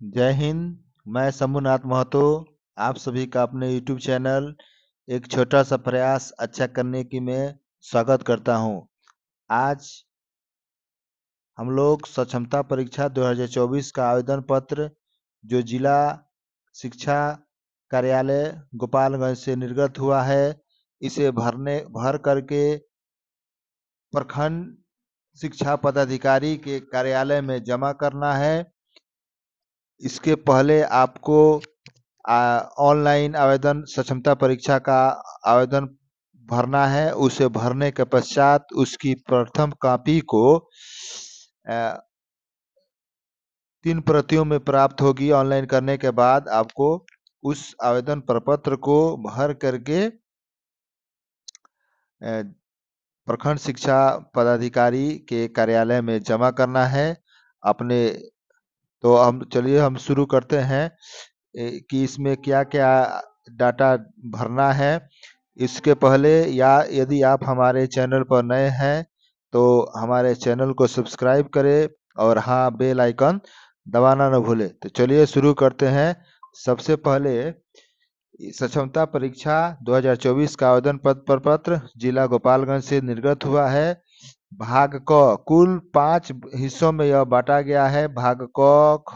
जय हिंद। मैं शंभुनाथ महतो आप सभी का अपने YouTube चैनल एक छोटा सा प्रयास अच्छा करने की मैं स्वागत करता हूं। आज हम लोग सक्षमता परीक्षा 2024 का आवेदन पत्र जो जिला शिक्षा कार्यालय गोपालगंज से निर्गत हुआ है, इसे भर करके प्रखंड शिक्षा पदाधिकारी के कार्यालय में जमा करना है। इसके पहले आपको ऑनलाइन आवेदन सक्षमता परीक्षा का आवेदन भरना है। उसे भरने के पश्चात उसकी प्रथम कॉपी को 3 प्रतियों में प्राप्त होगी। ऑनलाइन करने के बाद आपको उस आवेदन प्रपत्र को भर करके प्रखंड शिक्षा पदाधिकारी के कार्यालय में जमा करना है अपने। तो हम शुरू करते हैं कि इसमें क्या-क्या डाटा भरना है। इसके पहले या यदि आप हमारे चैनल पर नए हैं तो हमारे चैनल को सब्सक्राइब करें और हाँ, बेल आइकन दबाना न भूलें। तो चलिए शुरू करते हैं। सबसे पहले सक्षमता परीक्षा 2024 का आवेदन प्रपत्र जिला गोपालगंज से निर्गत हुआ है। भाग क कुल 5 हिस्सों में यह बांटा गया है। भाग क, ख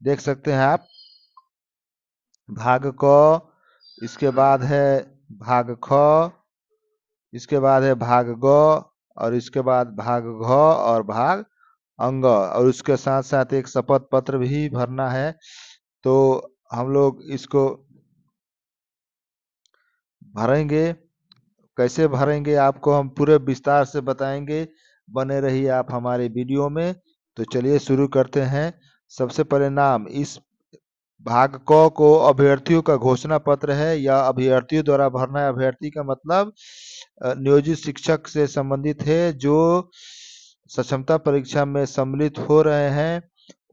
देख सकते हैं आप, भाग क, इसके बाद है भाग ख, इसके बाद है भाग ग और इसके बाद भाग घ और भाग अंग, और उसके साथ साथ एक शपथ पत्र भी भरना है। तो हम लोग इसको भरेंगे। कैसे भरेंगे आपको हम पूरे विस्तार से बताएंगे, बने रहिए आप हमारे वीडियो में। तो चलिए शुरू करते हैं। सबसे पहले नाम, इस भाग क को अभ्यर्थियों का घोषणा पत्र है। यह अभ्यर्थियों द्वारा भरना है। अभ्यर्थी का मतलब नियोजित शिक्षक से संबंधित है जो सक्षमता परीक्षा में सम्मिलित हो रहे हैं,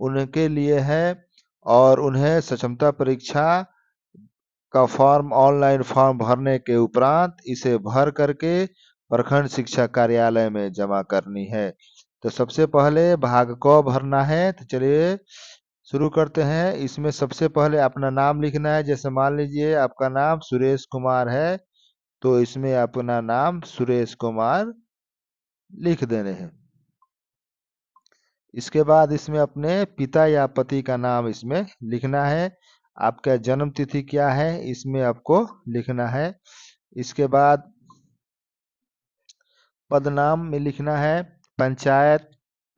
उनके लिए है। और उन्हें सक्षमता परीक्षा का फॉर्म ऑनलाइन फॉर्म भरने के उपरांत इसे भर करके प्रखंड शिक्षा कार्यालय में जमा करनी है। तो सबसे पहले भाग क भरना है। तो चलिए शुरू करते हैं। इसमें सबसे पहले अपना नाम लिखना है। जैसे मान लीजिए आपका नाम सुरेश कुमार है, तो इसमें अपना नाम सुरेश कुमार लिख देने हैं। इसके बाद इसमें अपने पिता या पति का नाम इसमें लिखना है। आपका जन्म तिथि क्या है इसमें आपको लिखना है। इसके बाद पद नाम में लिखना है पंचायत,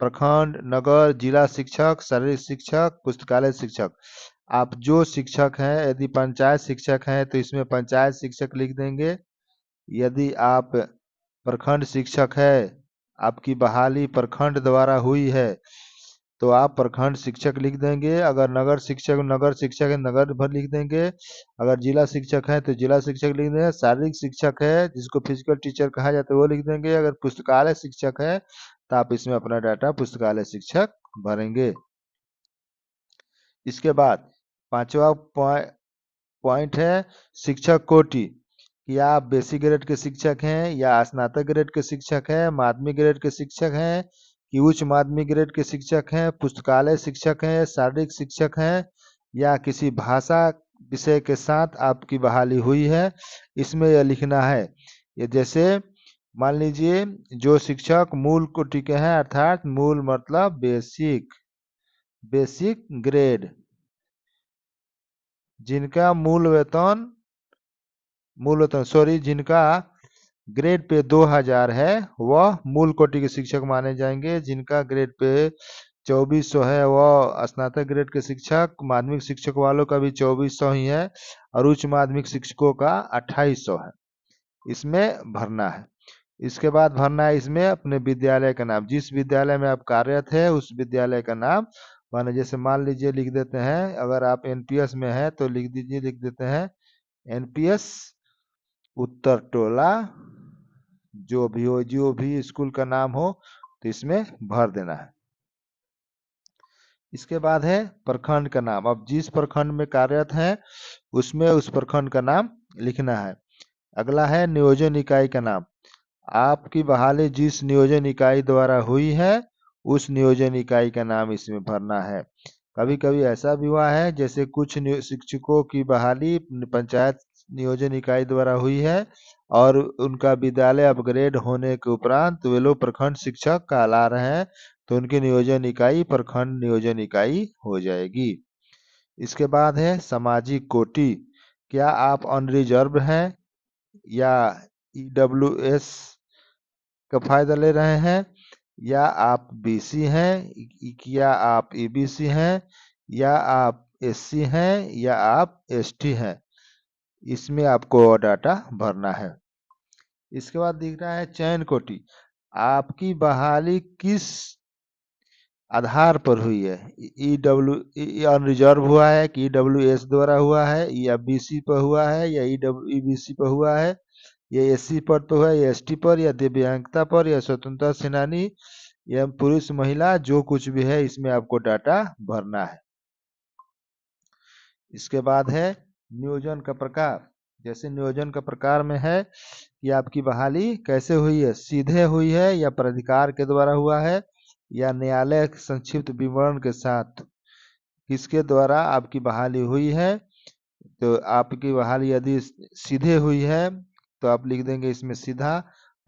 प्रखंड, नगर, जिला शिक्षक, शारीरिक शिक्षक, पुस्तकालय शिक्षक। आप जो शिक्षक हैं, यदि पंचायत शिक्षक हैं तो इसमें पंचायत शिक्षक लिख देंगे। यदि आप प्रखंड शिक्षक है, आपकी बहाली प्रखंड द्वारा हुई है, तो आप प्रखंड शिक्षक लिख देंगे। अगर नगर शिक्षक है नगर भर लिख देंगे। अगर जिला शिक्षक है तो जिला शिक्षक लिख देंगे। शारीरिक शिक्षक है जिसको फिजिकल टीचर कहा जाता है वो लिख देंगे। अगर पुस्तकालय शिक्षक है तो आप इसमें अपना डाटा पुस्तकालय शिक्षक भरेंगे। इसके बाद 5वां पॉइंट है शिक्षक कोटि, कि आप बेसिक ग्रेड के शिक्षक हैं या स्नातक ग्रेड के शिक्षक हैं, माध्यमिक ग्रेड के शिक्षक हैं कि उच्च माध्यमिक ग्रेड के शिक्षक हैं, पुस्तकालय शिक्षक हैं, शारीरिक शिक्षक हैं या किसी भाषा विषय के साथ आपकी बहाली हुई है। इसमें यह लिखना है। ये जैसे मान लीजिए जो शिक्षक मूल कोटि के हैं, अर्थात मूल मतलब बेसिक ग्रेड, जिनका जिनका ग्रेड पे 2000 है वह मूल कोटि के शिक्षक माने जाएंगे। जिनका ग्रेड पे 2400 है वह स्नातक ग्रेड के शिक्षक। माध्यमिक शिक्षक वालों का भी 2400 ही है और उच्च माध्यमिक शिक्षकों का 2800 है। इसमें भरना है। इसके बाद भरना है इसमें अपने विद्यालय का नाम, जिस विद्यालय में आप कार्यरत है उस विद्यालय का नाम। माने जैसे मान लीजिए लिख देते हैं, अगर आप एनपीएस में है तो लिख देते हैं एनपीएस उत्तर टोला, जो भी स्कूल का नाम हो तो इसमें भर देना है। इसके बाद है प्रखंड का नाम। अब जिस प्रखंड में कार्यरत हैं उसमें उस प्रखंड का नाम लिखना है। अगला है नियोजन इकाई का नाम। आपकी बहाली जिस नियोजन इकाई द्वारा हुई है उस नियोजन इकाई का नाम इसमें भरना है। कभी कभी ऐसा भी हुआ है जैसे कुछ शिक्षकों की बहाली पंचायत नियोजन इकाई द्वारा हुई है और उनका विद्यालय अपग्रेड होने के उपरांत वे लोग प्रखंड शिक्षक कहला रहे हैं, तो उनकी नियोजन इकाई प्रखंड नियोजन इकाई हो जाएगी। इसके बाद है सामाजिक कोटि। क्या आप अनरिजर्व हैं या ईडब्ल्यूएस का फायदा ले रहे हैं, या आप बीसी हैं, या आप ईबीसी हैं, या आप एससी हैं, या आप एसटी हैं, इसमें आपको डाटा भरना है। इसके बाद दिख रहा है चयन कोटि। आपकी बहाली किस आधार पर हुई है, ईडब्ल्यू अनरिजर्व हुआ है कि ईडब्ल्यूएस द्वारा हुआ है, या बीसी पर हुआ है, या ईबीसी पर हुआ है, या एससी पर तो है, या एसटी पर, या दिव्यांगता पर, या स्वतंत्रता सेनानी, या पुरुष महिला, जो कुछ भी है इसमें आपको डाटा भरना है। इसके बाद है नियोजन का प्रकार। जैसे नियोजन का प्रकार में है कि आपकी बहाली कैसे हुई है, सीधे हुई है या प्राधिकार के द्वारा हुआ है, या न्यायालय संक्षिप्त विवरण के साथ, किसके द्वारा आपकी बहाली हुई है। तो आपकी बहाली यदि सीधे हुई है तो आप लिख देंगे इसमें सीधा,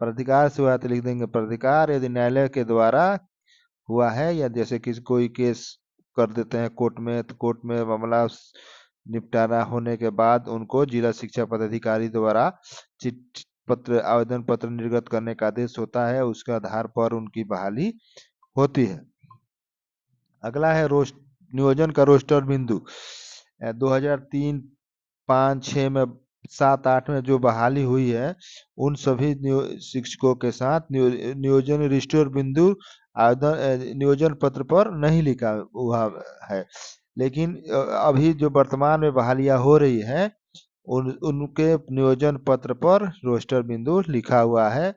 प्राधिकार से हुआ तो लिख देंगे प्राधिकार, यदि न्यायालय के द्वारा हुआ है या जैसे किसी कोई केस कर देते हैं कोर्ट में, तो कोर्ट में मामला निपटारा होने के बाद उनको जिला शिक्षा पदाधिकारी द्वारा चिट्ठी पत्र आवेदन पत्र निर्गत करने का आदेश होता है, उसके आधार पर उनकी बहाली होती है। अगला है नियोजन का रोस्टर बिंदु। 2003, 5, 6 में, 7, 8 में जो बहाली हुई है उन सभी शिक्षकों के साथ नियोजन रजिस्टर बिंदु आवेदन नियोजन पत्र पर नहीं लिखा हुआ है, लेकिन अभी जो वर्तमान में बहालियां हो रही है उनके नियोजन पत्र पर रोस्टर बिंदु लिखा हुआ है।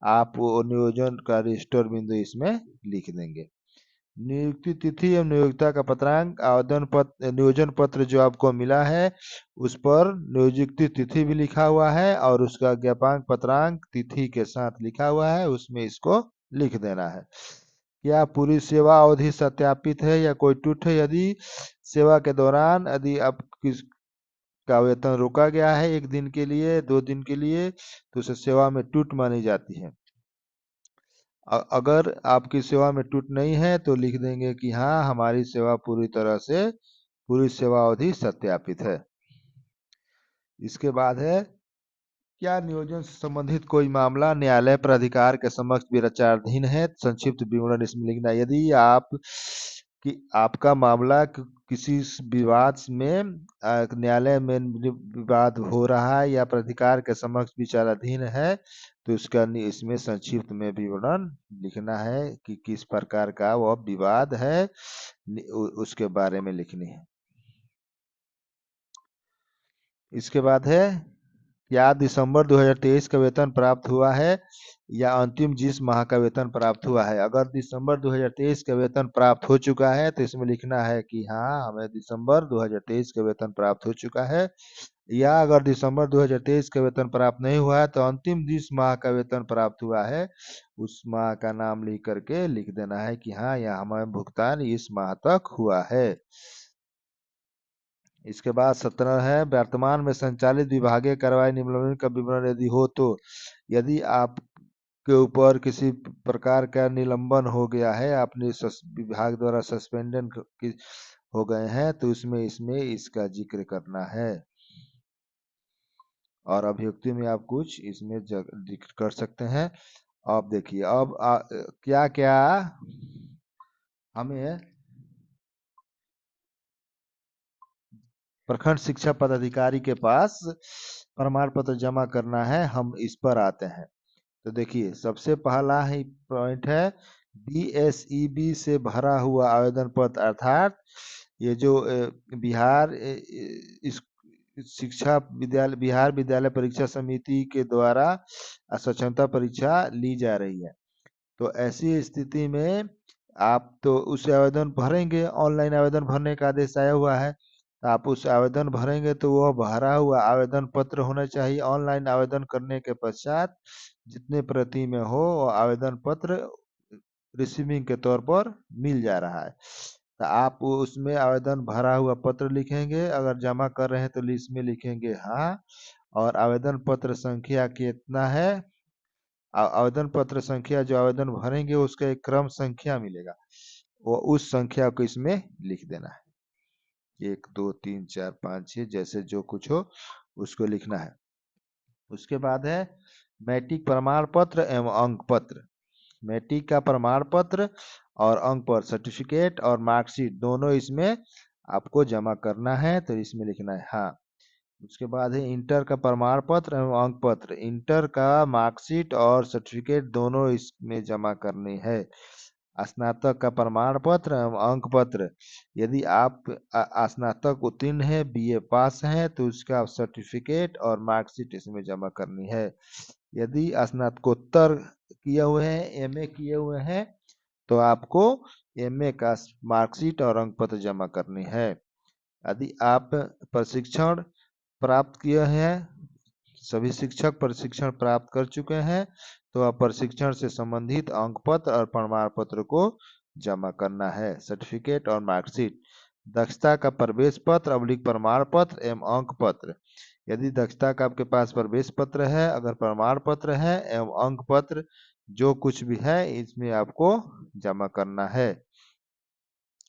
आप वो नियोजन का रजिस्टर बिंदु इसमें लिख देंगे। नियुक्ति तिथि एवं नियोक्ता का पत्रांक, आवेदन पत्र नियोजन पत्र जो आपको मिला है उस पर नियुक्ति तिथि भी लिखा हुआ है और उसका ज्ञापक पत्रांक तिथि के साथ लिखा हुआ है, उसमें इसको लिख देना है। क्या पूरी सेवा अवधि सत्यापित है या कोई टूट है। यदि सेवा के दौरान यदि आप किस का वेतन रोका गया है 1 दिन के लिए, 2 दिन के लिए, तो उसे सेवा में टूट मानी जाती है। अगर आपकी सेवा में टूट नहीं है तो लिख देंगे कि हाँ हमारी सेवा पूरी तरह से पूरी सेवा अवधि सत्यापित है। इसके बाद है क्या नियोजन से संबंधित कोई मामला न्यायालय प्राधिकार के समक्ष विचाराधीन है, संक्षिप्त विवरण इसमें लिखना। यदि आपका मामला किसी विवाद में न्यायालय में विवाद हो रहा है या प्राधिकार के समक्ष विचाराधीन है तो उसका इसमें संक्षिप्त में विवरण लिखना है कि किस प्रकार का वह विवाद है, उसके बारे में लिखनी है। इसके बाद है क्या दिसंबर 2023 का वेतन प्राप्त हुआ है या अंतिम जिस माह का वेतन प्राप्त हुआ है। अगर दिसंबर 2023 का वेतन प्राप्त हो चुका है तो इसमें लिखना है कि हाँ हमें दिसंबर 2023 का वेतन प्राप्त हो चुका है, या अगर दिसंबर 2023 का वेतन प्राप्त नहीं हुआ है तो अंतिम जिस माह का वेतन प्राप्त हुआ है उस माह का नाम लिख करके लिख देना है कि हाँ यह हमें भुगतान इस माह तक हुआ है। इसके बाद 17 है वर्तमान में संचालित विभागीय कार्रवाई निम्नलिखित का विवरण यदि हो तो। यदि आप के ऊपर किसी प्रकार का निलंबन हो गया है, आपने विभाग द्वारा सस्पेंडेड हो गए हैं तो इसमें इसका जिक्र करना है और अभियुक्ति में आप कुछ इसमें जिक्र कर सकते हैं। अब देखिए अब क्या क्या हमें प्रखंड शिक्षा पदाधिकारी के पास प्रमाण पत्र जमा करना है, हम इस पर आते हैं। तो देखिए सबसे पहला ही पॉइंट है बीएसईबी से भरा हुआ आवेदन पत्र, अर्थात ये जो बिहार इस शिक्षा विद्यालय बिहार विद्यालय परीक्षा समिति के द्वारा स्वच्छता परीक्षा ली जा रही है। तो ऐसी स्थिति में आप तो उस आवेदन भरेंगे, ऑनलाइन आवेदन भरने का आदेश आया हुआ है, तो आप उस आवेदन भरेंगे तो वह भरा हुआ आवेदन पत्र होना चाहिए। ऑनलाइन आवेदन करने के पश्चात जितने प्रति में हो वो आवेदन पत्र रिसीविंग के तौर पर मिल जा रहा है। तो आप उसमें आवेदन भरा हुआ पत्र लिखेंगे, अगर जमा कर रहे हैं तो इसमें लिखेंगे हाँ, और आवेदन पत्र संख्या कितना है, आवेदन पत्र संख्या जो आवेदन भरेंगे उसका एक क्रम संख्या मिलेगा, वो उस संख्या को इसमें लिख देना है। 1 2 3 4 5 6 जैसे जो कुछ हो उसको लिखना है। उसके बाद है मैट्रिक प्रमाण पत्र एवं अंक पत्र। मैट्रिक का प्रमाण पत्र और अंक पत्र सर्टिफिकेट और मार्कशीट दोनों इसमें आपको जमा करना है, तो इसमें लिखना है हाँ। उसके बाद है इंटर का प्रमाण पत्र एवं अंक पत्र। इंटर का मार्कशीट और सर्टिफिकेट दोनों इसमें जमा करनी है। स्नातक का प्रमाण पत्र एवं अंक पत्र, यदि आप स्नातक उत्तीर्ण है, बीए पास हैं, तो उसका सर्टिफिकेट और मार्कशीट इसमें जमा करनी है। यदि स्नातकोत्तर किए हुए हैं, एमए किए हुए हैं, तो आपको एमए का मार्कशीट और अंक पत्र जमा करनी है। यदि आप प्रशिक्षण प्राप्त किए हैं, सभी शिक्षक प्रशिक्षण प्राप्त कर चुके हैं, तो आप प्रशिक्षण से संबंधित अंक पत्र और प्रमाण पत्र को जमा करना है, सर्टिफिकेट और मार्कशीट। दक्षता का प्रवेश पत्र अवलिक प्रमाण पत्र एवं अंक पत्र, यदि दक्षता का आपके पास प्रवेश पत्र है, अगर प्रमाण पत्र है एवं अंक पत्र जो कुछ भी है इसमें आपको जमा करना है।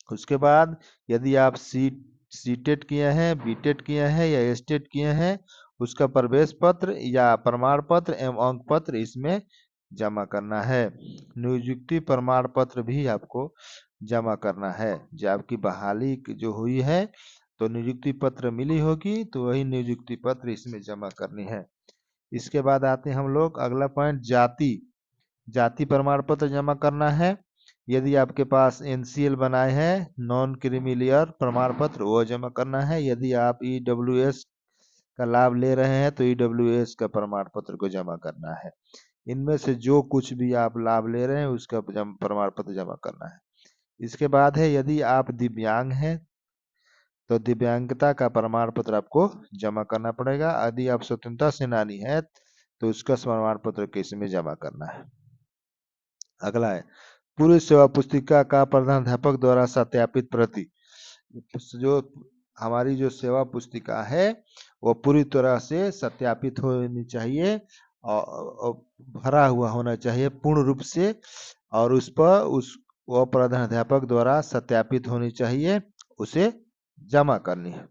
उसके बाद यदि आप सीटेट किए हैं, बीटेट किए हैं या एस्टेट किए हैं, उसका प्रवेश पत्र या प्रमाण पत्र एवं अंक पत्र इसमें जमा करना है। नियुक्ति प्रमाण पत्र भी आपको जमा करना है। जो आपकी बहाली जो हुई है तो नियुक्ति पत्र मिली होगी, तो वही नियुक्ति पत्र इसमें जमा करनी है। इसके बाद आते हैं हम लोग अगला पॉइंट, जाति। जाति प्रमाण पत्र जमा करना है। यदि आपके पास एनसीएल बनाए हैं, नॉन क्रीमी लेयर प्रमाण पत्र, वो जमा करना है। यदि आप ईडब्ल्यूएस का लाभ ले रहे हैं तो ईडब्ल्यूएस का प्रमाण पत्र को जमा करना है। इनमें से जो कुछ भी आप लाभ ले रहे हैं उसका प्रमाण पत्र जमा करना है। इसके बाद है यदि आप दिव्यांग हैं तो दिव्यांगता का प्रमाण पत्र आपको जमा करना पड़ेगा। यदि आप स्वतंत्रता सेनानी हैं तो उसका प्रमाण पत्र किसी में जमा करना है। अगला है पूर्व सेवा पुस्तिका का प्रधानाध्यापक द्वारा सत्यापित प्रति। जो हमारी जो सेवा पुस्तिका है वो पूरी तरह से सत्यापित होनी चाहिए और भरा हुआ होना चाहिए पूर्ण रूप से, और उस पर वो प्रधानाध्यापक द्वारा सत्यापित होनी चाहिए, उसे जमा करनी है।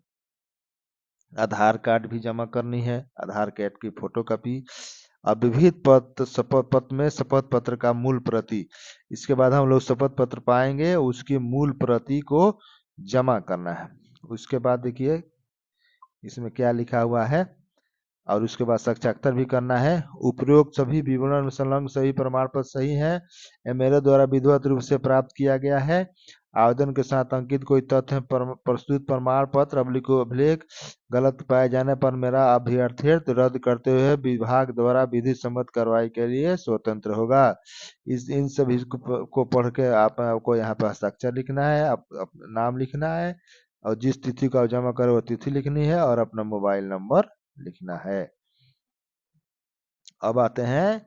आधार कार्ड भी जमा करनी है, आधार कार्ड की फोटोकॉपी, विविध पत्र, शपथ पत्र में शपथ पत्र का मूल प्रति। इसके बाद हम लोग शपथ पत्र पाएंगे, उसकी मूल प्रति को जमा करना है। उसके बाद देखिए इसमें क्या लिखा हुआ है, और उसके बाद साक्षात्कार भी करना है। उपरोक्त सभी विवरण में संलग्न सभी प्रमाण पत्र सही है, मेरे द्वारा विधिवत रूप से प्राप्त किया गया है। आवेदन के साथ अंकित कोई तथ्य प्रस्तुत प्रमाण पत्र अभिलेख गलत पाए जाने पर मेरा अभ्यर्थित्व रद्द करते हुए विभाग द्वारा विधि सम्मत कार्रवाई के लिए स्वतंत्र होगा। इन सभी को पढ़ के आपको यहाँ पर हस्ताक्षर लिखना है, नाम लिखना है, और जिस तिथि को आप जमा करें वो तिथि लिखनी है, और अपना मोबाइल नंबर लिखना है। अब आते हैं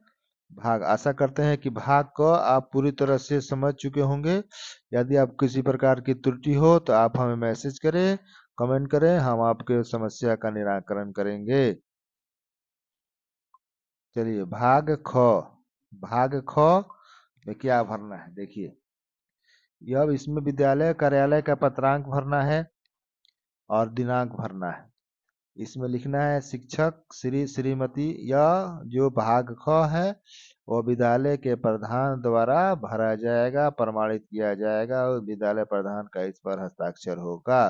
भाग। आशा करते हैं कि भाग को आप पूरी तरह से समझ चुके होंगे। यदि आप किसी प्रकार की त्रुटि हो तो आप हमें मैसेज करें, कमेंट करें, हम आपके समस्या का निराकरण करेंगे। चलिए भाग ख। भाग ख में क्या भरना है देखिए, यह इसमें विद्यालय कार्यालय का पत्रांक भरना है और दिनांक भरना है। इसमें लिखना है शिक्षक श्री श्रीमती, यह जो भाग ख है वो विद्यालय के प्रधान द्वारा भरा जाएगा, प्रमाणित किया जाएगा, और विद्यालय प्रधान का इस पर हस्ताक्षर होगा।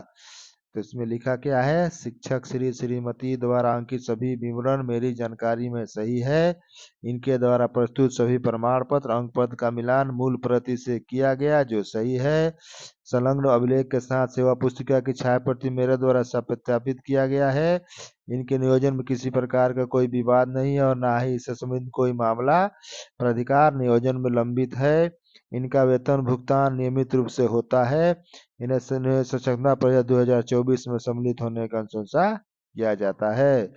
तो इसमें लिखा क्या है, शिक्षक श्री श्रीमती द्वारा अंकित सभी विवरण मेरी जानकारी में सही है। इनके द्वारा प्रस्तुत सभी प्रमाण पत्र अंक पत्र का मिलान मूल प्रति से किया गया जो सही है। संलग्न अभिलेख के साथ सेवा पुस्तिका की छाया प्रति मेरे द्वारा सत्यापित किया गया है। इनके नियोजन में किसी प्रकार का कोई विवाद नहीं है और ना ही इससे संबंधित कोई मामला प्राधिकार नियोजन में लंबित है। इनका वेतन भुगतान नियमित रूप से होता है। इन्हें सचेतना परिषद 2024 में सम्मिलित होने का अनुशंसा किया जाता है।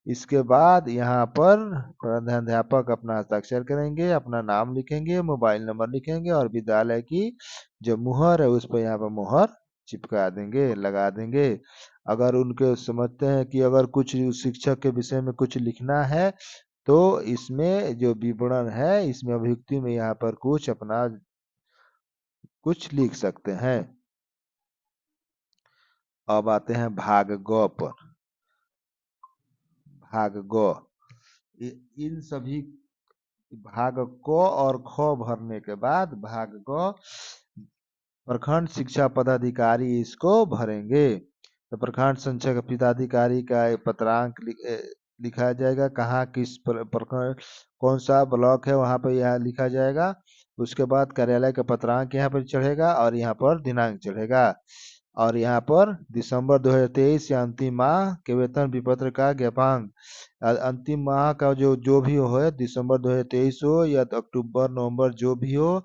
इसके बाद यहाँ पर प्रधानाध्यापक अपना हस्ताक्षर करेंगे, अपना नाम लिखेंगे, मोबाइल नंबर लिखेंगे और विद्यालय की जो मुहर है उस पर यहाँ पर मुहर चिपका देंगे, लगा देंगे। अगर उनके समझते हैं कि अगर कुछ शिक्षक के विषय में कुछ लिखना है तो इसमें जो विवरण है इसमें अभियुक्ति में यहाँ पर कुछ अपना कुछ लिख सकते हैं। अब आते हैं भाग ग पर। भाग ग, इन सभी भाग क और ख भरने के बाद भाग ग प्रखंड शिक्षा पदाधिकारी इसको भरेंगे। तो प्रखंड संचय पदाधिकारी का पत्रांक लिखा जाएगा, कहाँ किस प्रखंड कौन सा ब्लॉक है वहां पर यह लिखा जाएगा। उसके बाद कार्यालय का पत्रांक यहाँ पर चढ़ेगा और यहाँ पर दिनांक चढ़ेगा। और यहाँ पर दिसंबर 2023 या अंतिम माह के वेतन विपत्र का ज्ञापन, अंतिम माह का जो जो भी हो है, दिसंबर 2023 हो या तो अक्टूबर नवंबर जो भी हो,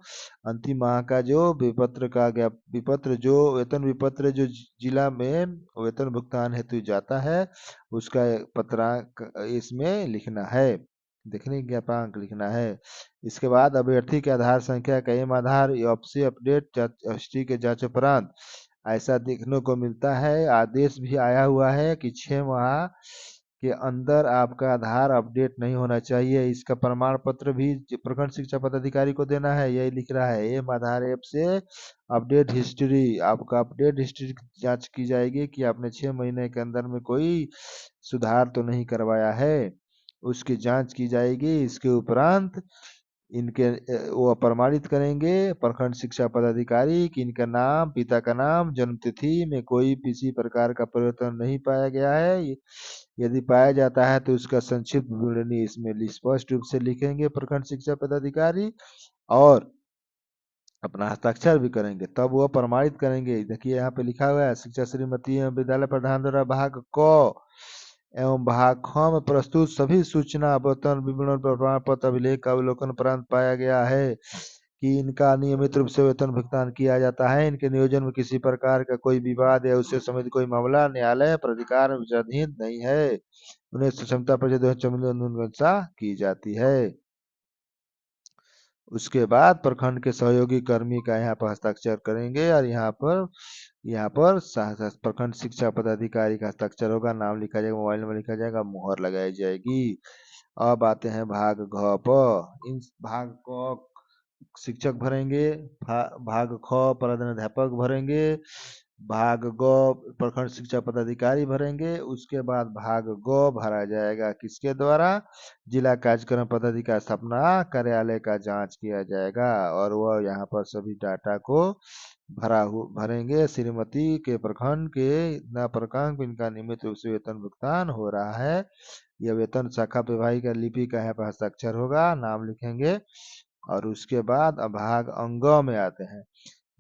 अंतिम माह का जो विपत्र का विपत्र जो वेतन विपत्र जो जिला में वेतन भुगतान हेतु जाता है उसका पत्रांक इसमें लिखना है, देखने ज्ञापक लिखना है। इसके बाद अभ्यर्थी के आधार संख्या का एम आधार आपसी अपडेट हिस्ट्री के जांच उपरांत ऐसा देखने को मिलता है। आदेश भी आया हुआ है कि 6 माह के अंदर आपका आधार अपडेट नहीं होना चाहिए। इसका प्रमाण पत्र भी प्रखंड शिक्षा पदाधिकारी को देना है। यही लिख रहा है, एम आधार ऐप से अपडेट हिस्ट्री, आपका अपडेट हिस्ट्री जांच की जाएगी कि आपने 6 महीने के अंदर में कोई सुधार तो नहीं करवाया है, उसकी जांच की जाएगी। इसके उपरांत इनके वो प्रमाणित करेंगे प्रखंड शिक्षा पदाधिकारी कि इनका नाम, पिता का नाम, जन्म तिथि में कोई किसी प्रकार का परिवर्तन नहीं पाया गया है। यदि पाया जाता है तो उसका संक्षिप्त विवरणी इसमें स्पष्ट रूप से लिखेंगे प्रखंड शिक्षा पदाधिकारी और अपना हस्ताक्षर भी करेंगे, तब वह प्रमाणित करेंगे। देखिए यहाँ पे लिखा हुआ है, शिक्षा श्रीमती एवं विद्यालय प्रधान द्वारा भाग क एवं भाग ख में प्रस्तुत सभी सूचना वेतन विवरण प्रमाण पत्र अभिलेख का अवलोकन उपरांत पाया गया है कि इनका नियमित रूप से वेतन भुगतान किया जाता है। इनके नियोजन में किसी प्रकार का कोई विवाद या उससे संबंधित कोई मामला न्यायालय प्राधिकार में विचाराधीन नहीं है। उन्हें क्षमता पर की जाती है। उसके बाद प्रखंड के सहयोगी कर्मी का यहाँ पर हस्ताक्षर करेंगे और यहाँ पर प्रखंड शिक्षा पदाधिकारी का हस्ताक्षर होगा, नाम लिखा जाएगा, मोबाइल नंबर लिखा जाएगा, मुहर लगाई जाएगी। अब आते हैं भाग घ प। इन भाग क शिक्षक भरेंगे, भाग ख प्रधानाध्यापक भरेंगे, भाग ग प्रखंड शिक्षा पदाधिकारी भरेंगे। उसके बाद भाग ग भरा जाएगा किसके द्वारा, जिला कार्यक्रम पदाधिकारी स्थापना कार्यालय का जांच किया जाएगा और वह यहाँ पर सभी डाटा को भरेंगे। श्रीमती के प्रखंड के इतना प्रखंड इनका नियमित रूप से वेतन भुगतान हो रहा है, यह वेतन शाखा विभाग का लिपि का यहाँ पर हस्ताक्षर होगा, नाम लिखेंगे। और उसके बाद अब भाग अंग में आते हैं।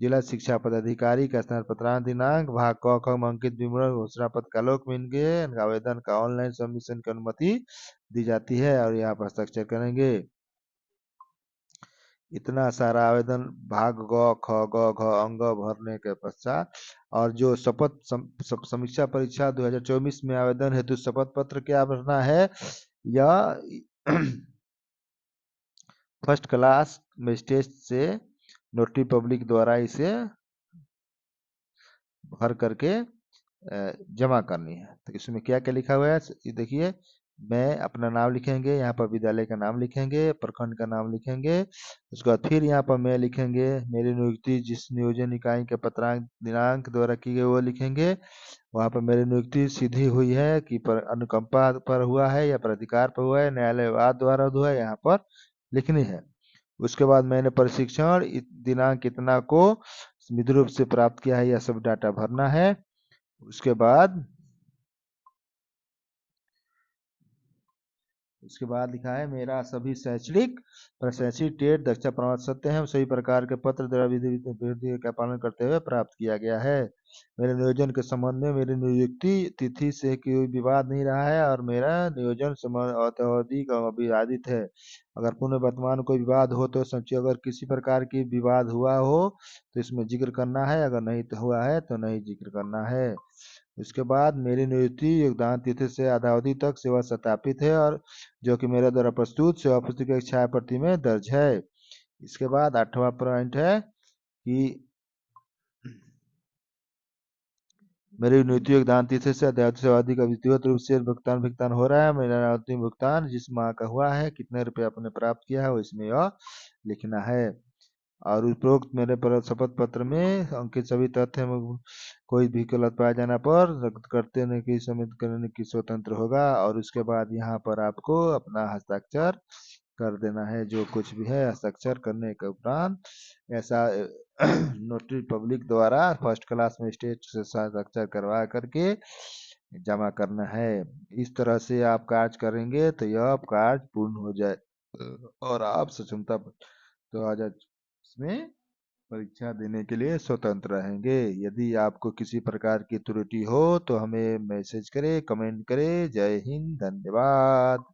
जिला शिक्षा पदाधिकारी का स्थान पत्रांक दिनांक, भाग क ख में अंकित विवरण घोषणा पत्र का लोक मिलेंगे। आवेदन का ऑनलाइन सबमिशन की अनुमति दी जाती है और यहाँ पर हस्ताक्षर करेंगे। इतना सारा आवेदन भाग ग ख ग घ अंग भरने के पश्चात और जो शपथ समीक्षा परीक्षा 2024 में आवेदन हेतु शपथ पत्र क्या भरना है, या फर्स्ट क्लास मजिस्ट्रेट से नोटरी पब्लिक द्वारा इसे भर करके जमा करनी है। तो इसमें क्या क्या लिखा हुआ है ये देखिए, मैं अपना नाम लिखेंगे, यहाँ पर विद्यालय का नाम लिखेंगे, प्रखंड का नाम लिखेंगे, उसके बाद फिर यहाँ पर मैं लिखेंगे, मेरी नियुक्ति जिस नियोजन इकाई के पत्रांक दिनांक द्वारा की गई वो लिखेंगे। वहाँ पर मेरी नियुक्ति सीधी हुई है कि पर अनुकंपा पर हुआ है या प्राधिकार पर हुआ है, न्यायालयवाद द्वारा हुआ है, यहाँ पर लिखनी है। उसके बाद मैंने प्रशिक्षण दिनांक कितना को विधि रूप से प्राप्त किया है, यह सब डाटा भरना है। उसके बाद लिखा है, मेरा सभी शैक्षणिक प्रशैक्षिक टेट दक्षता प्रमाण सत्य है, सभी प्रकार के पत्र द्वारा विधि का पालन करते हुए प्राप्त किया गया है। मेरे नियोजन के संबंध में मेरी नियुक्ति तिथि से कोई विवाद नहीं रहा है और मेरा नियोजन अवधि का विवादित है। अगर पुनः वर्तमान कोई विवाद हो तो समझिए, अगर किसी प्रकार की विवाद हुआ हो तो इसमें जिक्र करना है, अगर नहीं तो हुआ है तो नहीं जिक्र करना है। उसके बाद मेरी नियुक्ति योगदान तिथि से आधा अवधि तक सेवा सत्यापित है और जो कि मेरे द्वारा प्रस्तुत सेवा पुस्तिका की छाया प्रति में दर्ज है। इसके बाद 8वां पॉइंट है कि मेरी नियुक्ति योगदान तिथि से अध्यादेश से अवधि का विधिवत रूप से भुगतान हो रहा है। मेरा अंतिम भुगतान जिस माह का हुआ है, कितने रुपए आपने प्राप्त किया है, वो इसमें यह लिखना है। और उपरोक्त मेरे पर शपथ पत्र में अंकित सभी तथ्य कोई भी गलत पाया जाना पर रद्द करते नहीं की समित करने की स्वतंत्र होगा। और उसके बाद यहाँ पर आपको अपना हस्ताक्षर कर देना है। जो कुछ भी है हस्ताक्षर करने के उपरांत ऐसा नोटरी पब्लिक द्वारा फर्स्ट क्लास में स्टेट से हस्ताक्षर करवा करके जमा करना है। इस तरह से आप कार्य करेंगे तो यह कार्य पूर्ण हो जाए और आप सक्षमता 2020 में परीक्षा देने के लिए स्वतंत्र रहेंगे। यदि आपको किसी प्रकार की त्रुटि हो तो हमें मैसेज करें, कमेंट करें। जय हिंद, धन्यवाद।